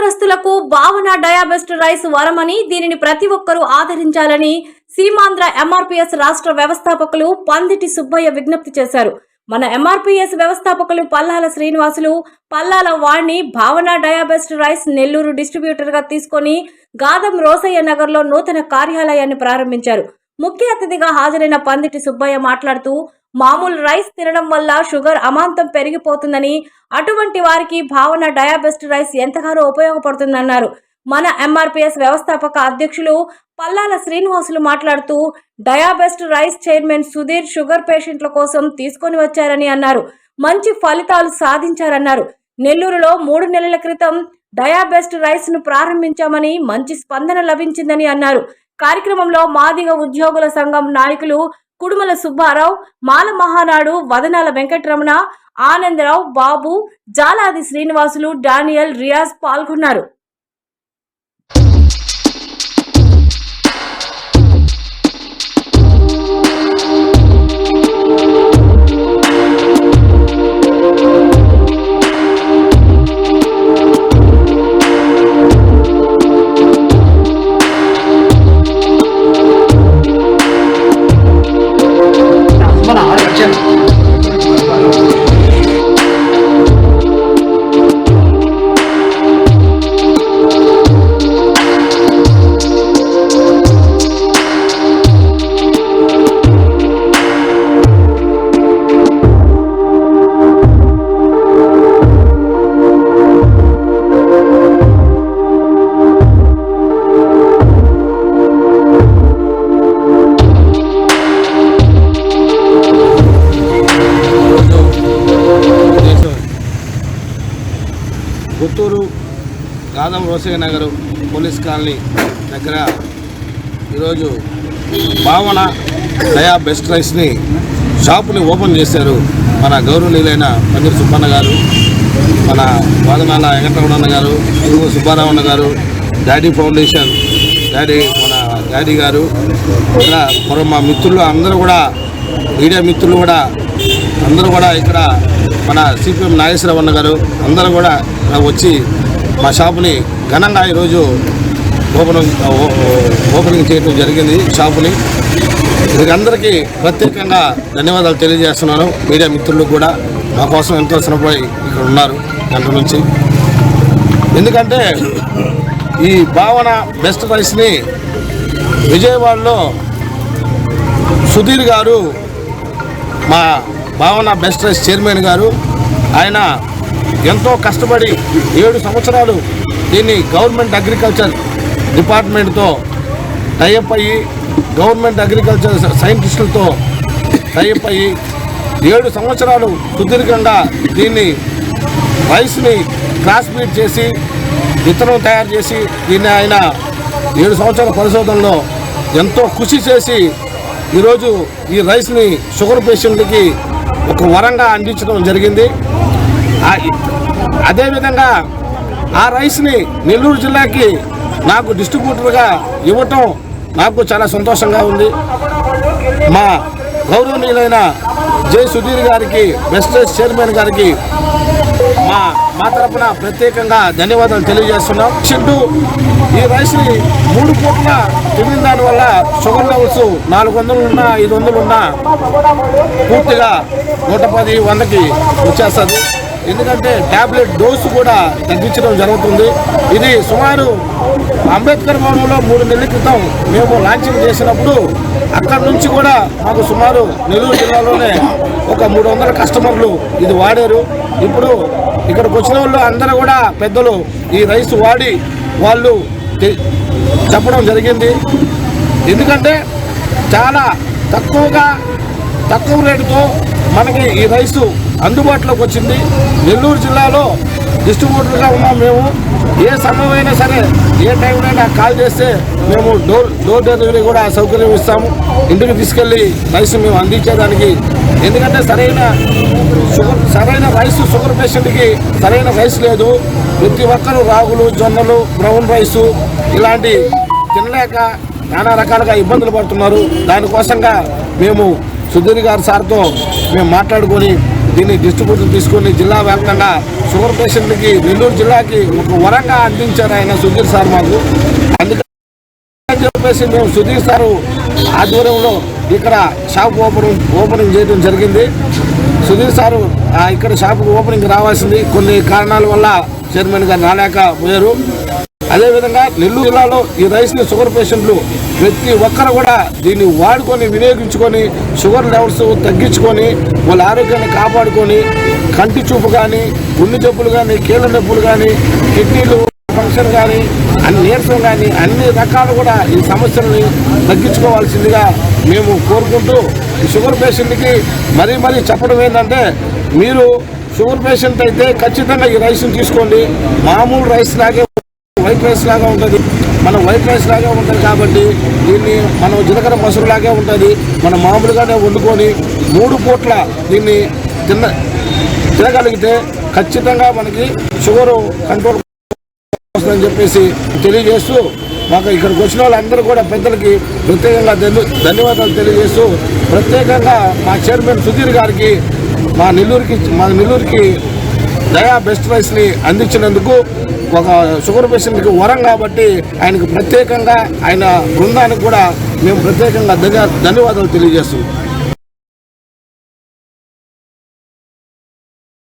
వ్యాధిగ్రస్తులకు భావన డయాబెస్ట్ రైస్ వరమని దీనిని ప్రతి ఒక్కరూ ఆదరించాలని సీమాంధ్ర ఎంఆర్పీఎస్ రాష్ట్ర వ్యవస్థాపకులు పందిటి సుబ్బయ్య విజ్ఞప్తి చేశారు. మన ఎంఆర్పీఎస్ వ్యవస్థాపకులు పల్లాల శ్రీనివాసులు, పల్లాల వాణి భావన డయాబెస్ట్ రైస్ నెల్లూరు డిస్ట్రిబ్యూటర్ గా తీసుకొని గాదం రోసయ్య నగర్ లో నూతన కార్యాలయాన్ని ప్రారంభించారు. ముఖ్య అతిథిగా హాజరైన పందిటి సుబ్బయ్య మాట్లాడుతూ, మామూలు రైస్ తినడం వల్ల షుగర్ అమాంతం పెరిగిపోతుందని, అటువంటి వారికి భావన డయాబెస్ట్ రైస్ ఎంతగానో ఉపయోగపడుతుందన్నారు. మన ఎంఆర్పీఎస్ వ్యవస్థాపక అధ్యక్షులు పల్లాల శ్రీనివాసులు మాట్లాడుతూ, డయాబెస్ట్ రైస్ చైర్మన్ సుధీర్ షుగర్ పేషెంట్ల కోసం తీసుకొని వచ్చారని అన్నారు. మంచి ఫలితాలు సాధించారన్నారు. నెల్లూరులో 3 నెలల క్రితం డయాబెస్ట్ రైస్ ను ప్రారంభించామని మంచి స్పందన లభించిందని అన్నారు. కార్యక్రమంలో మాదిగ ఉద్యోగుల సంఘం నాయకులు కుడుమల సుబ్బారావు, మాల మహానాడు వదనాల వెంకటరమణ, ఆనందరావు, బాబు, జాలాది శ్రీనివాసులు, డానియల్, రియాజ్ పాల్గొన్నారు. గుంటూరు గాదం రోసయ్య నగర్ పోలీస్ కాలనీ దగ్గర ఈరోజు భావన డయాబెస్ట్ రైస్ని షాపుని ఓపెన్ చేశారు. మన గౌరవనీయులైన పందిరి సుబ్బన్న గారు, మన వాదనాల వెంకటరమణ గారు, తిరుగు సుబ్బారావు గారు, డాడీ ఫౌండేషన్ మన డాడీ గారు, ఇలా మా మిత్రులు అందరూ కూడా, మీడియా మిత్రులు కూడా అందరూ కూడా, ఇక్కడ మన సిపిఎం నాగేశ్వరరావు గారు అందరూ కూడా వచ్చి మా షాపుని ఘనంగా ఈరోజు ఓపెనింగ్ చేయడం జరిగింది. షాపుని వీరందరికీ ప్రత్యేకంగా ధన్యవాదాలు తెలియజేస్తున్నాను. మీడియా మిత్రులకు కూడా మా కోసం ఎంతో శ్రమపడి ఇక్కడ ఉన్నారు గంట నుంచి. ఎందుకంటే ఈ భావన బెస్ట్ రైస్ని విజయవాడలో సుధీర్ గారు, మా భావన బెస్ట్ రైస్ చైర్మన్ గారు, ఆయన ఎంతో కష్టపడి 7 సంవత్సరాలు దీన్ని గవర్నమెంట్ అగ్రికల్చర్ డిపార్ట్మెంట్తో టైఅప్ అయ్యి, గవర్నమెంట్ అగ్రికల్చర్ సైంటిస్టులతో టైఅప్ అయ్యి 7 సంవత్సరాలు సుదీర్ఘంగా దీన్ని రైస్ని క్రాస్ బీట్ చేసి విత్తనం తయారు చేసి దీన్ని ఆయన 7 సంవత్సరాల పరిశోధనలో ఎంతో కృషి చేసి ఈరోజు ఈ రైస్ని షుగర్ పేషెంట్లకి ఒక వరంగా అందించడం జరిగింది. అదేవిధంగా ఆ రైస్ని నెల్లూరు జిల్లాకి నాకు డిస్ట్రిబ్యూటర్గా ఇవ్వటం నాకు చాలా సంతోషంగా ఉంది. మా గౌరవనీయులైన జై సుధీర్ గారికి, బెస్ట్ రైస్ చైర్మన్ గారికి మా తరఫున ప్రత్యేకంగా ధన్యవాదాలు తెలియజేస్తున్నాం. ఈ రైస్ని 3 పూట్ల తిరిగిన దానివల్ల షుగర్ లెవెల్స్ 400 ఉన్నా 500 ఉన్నా పూర్తిగా 110, 100కి వచ్చేస్తుంది. ఎందుకంటే ట్యాబ్లెట్ డోసు కూడా తగ్గించడం జరుగుతుంది. ఇది సుమారు అంబేద్కర్ భవనంలో 3 నెలల క్రితం మేము లాంచింగ్ చేసినప్పుడు అక్కడి నుంచి కూడా మాకు సుమారు నెల్లూరు జిల్లాలోనే ఒక 300 కస్టమర్లు ఇది వాడారు. ఇప్పుడు ఇక్కడికి వచ్చిన వాళ్ళు అందరూ కూడా పెద్దలు ఈ రైస్ వాడి వాళ్ళు చెప్పడం జరిగింది. ఎందుకంటే చాలా తక్కువ రేటుతో మనకి ఈ రైసు అందుబాటులోకి వచ్చింది. నెల్లూరు జిల్లాలో డిస్ట్రిబ్యూటర్గా ఉన్నాం మేము. ఏ సమయమైనా సరే, ఏ టైంలో కాల్ చేస్తే మేము డోర్ డెలివరీ కూడా సౌకర్యం ఇస్తాము. ఇంటికి తీసుకెళ్ళి రైస్ మేము అందించేదానికి. ఎందుకంటే సరైన రైస్ షుగర్ పేషెంట్కి సరైన రైస్ లేదు. ప్రతి ఒక్కరు రాగులు, జొన్నలు, బ్రౌన్ రైసు ఇలాంటి తినలేక నానా రకాలుగా ఇబ్బందులు పడుతున్నారు. దానికోసంగా మేము సుధీర్ గారి సార్తో మేము మాట్లాడుకొని దీన్ని డిస్ట్రిబ్యూటర్ తీసుకొని జిల్లా వ్యాప్తంగా షుగర్ పేషెంట్లకి నెల్లూరు జిల్లాకి ఒక వరంగా అందించారు ఆయన సుధీర్ సార్ మాకు. అందుకని చెప్పేసి మేము సుధీర్ సారు ఆధ్వర్యంలో ఇక్కడ షాప్ ఓపెనింగ్ చేయడం జరిగింది. సుధీర్ సారు ఇక్కడ షాప్ ఓపెనింగ్ రావాల్సింది, కొన్ని కారణాల వల్ల చైర్మన్ గారు రాలేకపోయారు. అదేవిధంగా నెల్లూరు జిల్లాలో ఈ రైస్ని షుగర్ పేషెంట్లు ప్రతి ఒక్కరు కూడా దీన్ని వాడుకొని వినియోగించుకొని షుగర్ లెవెల్స్ తగ్గించుకొని వాళ్ళ ఆరోగ్యాన్ని కాపాడుకొని కంటి చూపు కానీ, గుండె జబ్బులు కానీ, కీళ్ళ నొప్పులు కానీ, కిడ్నీలు ఫంక్షన్ కానీ, నీరసం కానీ అన్ని రకాలు కూడా ఈ సమస్యల్ని తగ్గించుకోవాల్సిందిగా మేము కోరుకుంటూ ఈ షుగర్ పేషెంట్కి మరీ చెప్పడం ఏంటంటే, మీరు షుగర్ పేషెంట్ అయితే ఖచ్చితంగా ఈ రైస్ని తీసుకోండి. మామూలు రైస్ లాగే వైట్ రైస్ లాగా ఉంటుంది, మనం వైట్ రైస్ లాగే ఉంటుంది కాబట్టి దీన్ని మనం జీలకర్ర మసూరు లాగే ఉంటుంది. మనం మామూలుగానే వండుకొని 3 పూట్ల దీన్ని తినగలిగితే ఖచ్చితంగా మనకి షుగరు కంట్రోల్ వస్తుందని చెప్పేసి తెలియజేస్తూ, మాకు ఇక్కడికి వచ్చిన వాళ్ళందరూ కూడా పెద్దలకి ప్రత్యేకంగా ధన్యవాదాలు తెలియజేస్తూ, ప్రత్యేకంగా మా చైర్మన్ సుధీర్ గారికి మా నెల్లూరుకి దయా బెస్ట్ రైస్ని అందించినందుకు, ఒక షుగర్ పేషెంట్కి వరం కాబట్టి ఆయనకు ప్రత్యేకంగా ఆయన బృందానికి కూడా మేము ప్రత్యేకంగా ధన్యవాదాలు తెలియజేస్తున్నాం.